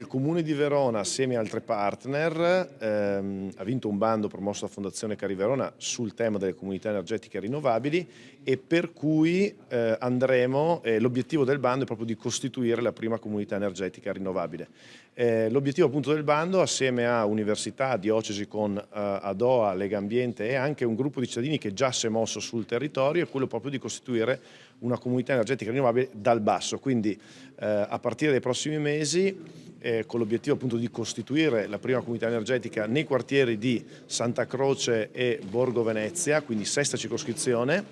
Comune di Verona, assieme a altri partner, ha vinto un bando promosso da Fondazione Cari Verona sul tema delle comunità energetiche rinnovabili, e per cui l'obiettivo del bando è proprio di costituire la prima comunità energetica rinnovabile. L'obiettivo appunto del bando, assieme a università, diocesi con ADOA, Lega Ambiente e anche un gruppo di cittadini che già si è mosso sul territorio, è quello proprio di costituire una comunità energetica rinnovabile dal basso. Quindi a partire dai prossimi mesi, con l'obiettivo appunto di costituire la prima comunità energetica nei quartieri di Santa Croce e Borgo Venezia, quindi sesta circoscrizione,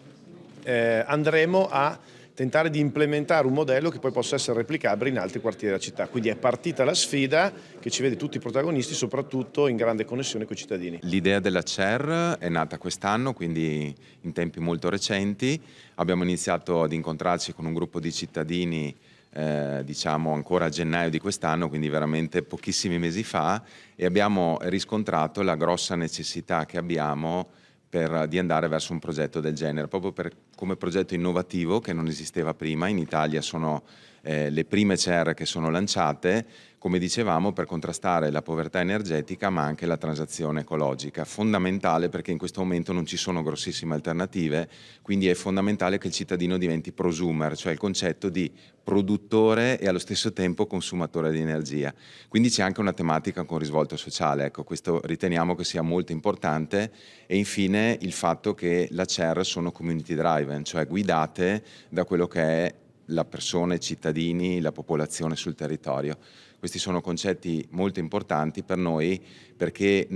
andremo a tentare di implementare un modello che poi possa essere replicabile in altri quartieri della città. Quindi è partita la sfida che ci vede tutti protagonisti, soprattutto in grande connessione con i cittadini. L'idea della CER è nata quest'anno, quindi in tempi molto recenti. Abbiamo iniziato ad incontrarci con un gruppo di cittadini diciamo ancora a gennaio di quest'anno, quindi veramente pochissimi mesi fa, e abbiamo riscontrato la grossa necessità che abbiamo di andare verso un progetto del genere, proprio come progetto innovativo che non esisteva prima. In Italia sono le prime CER che sono lanciate, come dicevamo, per contrastare la povertà energetica ma anche la transizione ecologica. Fondamentale, perché in questo momento non ci sono grossissime alternative, quindi è fondamentale che il cittadino diventi prosumer, cioè il concetto di produttore e allo stesso tempo consumatore di energia. Quindi c'è anche una tematica con risvolto sociale, ecco, questo riteniamo che sia molto importante. E infine il fatto che la CER sono community driven, cioè guidate da quello che è la persona, i cittadini, la popolazione sul territorio. Questi sono concetti molto importanti per noi, perché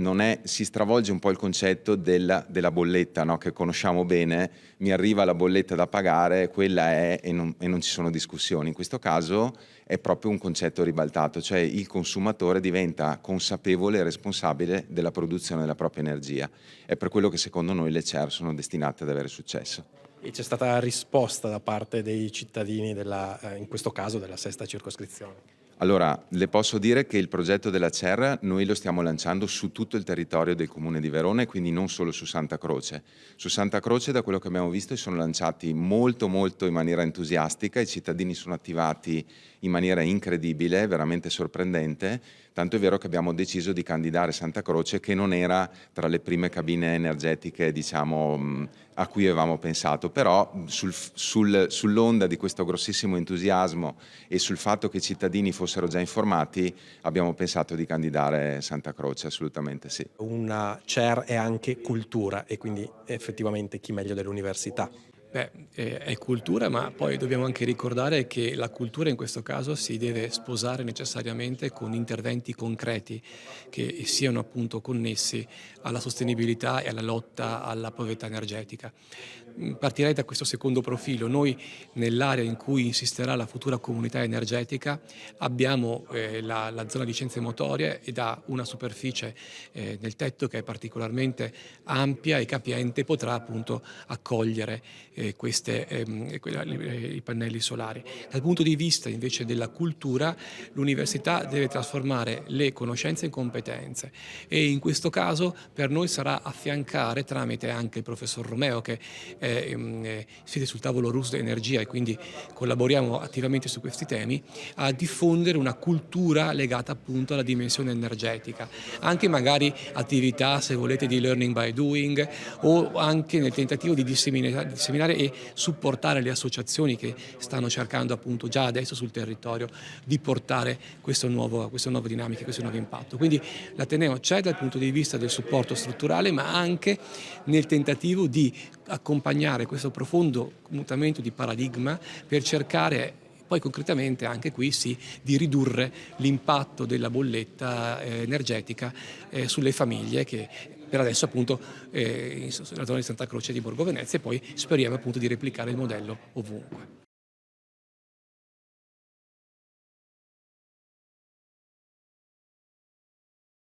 si stravolge un po' il concetto della bolletta, no? Che conosciamo bene. Mi arriva la bolletta da pagare, quella è, e non ci sono discussioni. In questo caso è proprio un concetto ribaltato, cioè il consumatore diventa consapevole e responsabile della produzione della propria energia. È per quello che secondo noi le CER sono destinate ad avere successo. E c'è stata risposta da parte dei cittadini in questo caso della sesta circoscrizione? Allora, le posso dire che il progetto della CER noi lo stiamo lanciando su tutto il territorio del Comune di Verona, e quindi non solo su Santa Croce. Su Santa Croce, da quello che abbiamo visto, sono lanciati molto in maniera entusiastica, i cittadini sono attivati in maniera incredibile, veramente sorprendente, tanto è vero che abbiamo deciso di candidare Santa Croce, che non era tra le prime cabine energetiche, diciamo, a cui avevamo pensato, però sull'onda di questo grossissimo entusiasmo e sul fatto che i cittadini fossero già informati, abbiamo pensato di candidare Santa Croce, assolutamente sì. Una CER è anche cultura, e quindi effettivamente chi meglio dell'università? È cultura, ma poi dobbiamo anche ricordare che la cultura in questo caso si deve sposare necessariamente con interventi concreti che siano appunto connessi alla sostenibilità e alla lotta alla povertà energetica. Partirei da questo secondo profilo. Noi nell'area in cui insisterà la futura comunità energetica abbiamo la zona di scienze motorie, ed ha una superficie nel tetto che è particolarmente ampia e capiente, potrà appunto accogliere i pannelli solari. Dal punto di vista invece della cultura, l'università deve trasformare le conoscenze in competenze, e in questo caso per noi sarà affiancare, tramite anche il professor Romeo che siede sul tavolo RUS Energia e quindi collaboriamo attivamente su questi temi, a diffondere una cultura legata appunto alla dimensione energetica, anche magari attività, se volete, di learning by doing, o anche nel tentativo di disseminare e supportare le associazioni che stanno cercando appunto già adesso sul territorio di portare queste nuove dinamiche, questo nuovo impatto. Quindi l'Ateneo c'è dal punto di vista del supporto strutturale, ma anche nel tentativo di accompagnare questo profondo mutamento di paradigma per cercare poi concretamente anche qui sì di ridurre l'impatto della bolletta energetica sulle famiglie, che per adesso appunto nella zona di Santa Croce di Borgo Venezia, e poi speriamo appunto di replicare il modello ovunque.